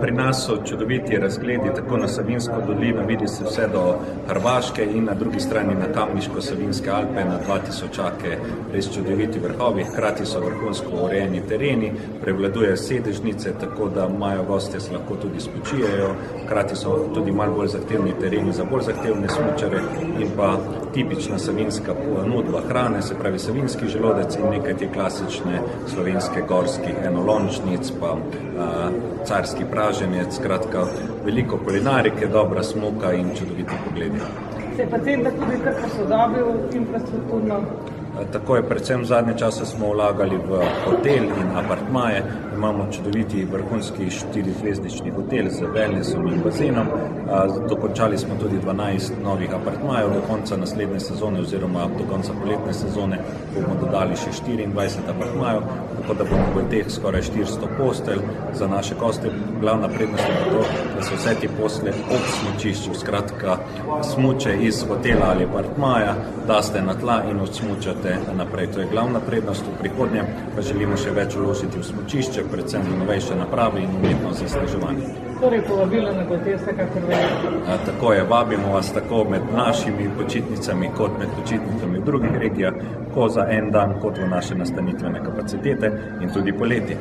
Pri nas so čudoviti razgledi tako na Savinjsko dolino, vidi se vse do Hrvaške in na drugi strani na Kamniško-Savinjske Alpe, na 2000 res čudoviti vrhovi, hkrati so vrhunsko urejeni tereni, prevladujejo sedežnice, tako da imajo gostje se lahko tudi spočijejo, hkrati so tudi malo bolj zahtevni tereni za bolj zahtevne smučare in pa tipična savinjska ponudba hrane, se pravi savinjski želodec in nekaj te klasične slovenske gorskih enolončnic, pa carski praženec, skratka veliko kulinarike, dobra smuka in čudoviti pogledi. Se je pa center tudi kar posodobil infrastrukturno? Tako je, predvsem v zadnje čase smo vlagali v hotel in apartmaje. Imamo čudoviti vrhunski 4-zvezdični hotel z wellnessom in bazenom. Dokončali smo tudi 12 novih apartmajev, do konca naslednje sezone oziroma do konca poletne sezone bomo dodali še 24 apartmajev, tako da bomo v teh skoraj 400 postelj za naše goste. Glavna prednost je to, da so vse te postelje ob smučišču, skratka smuče iz hotela ali apartmaja, daste na tla in odsmučate naprej. To je glavna prednost. V prihodnje pa želimo še več vložiti v smučišče, predvsem v novejše naprave in umetno zasneževanje. Torej povabilo na bo te vsekakor veliko. Tako je, vabimo vas tako med našimi počitnicami kot med počitnicami v drugih regijah, ko za en dan kot v naše nastanitvene kapacitete in tudi poleti.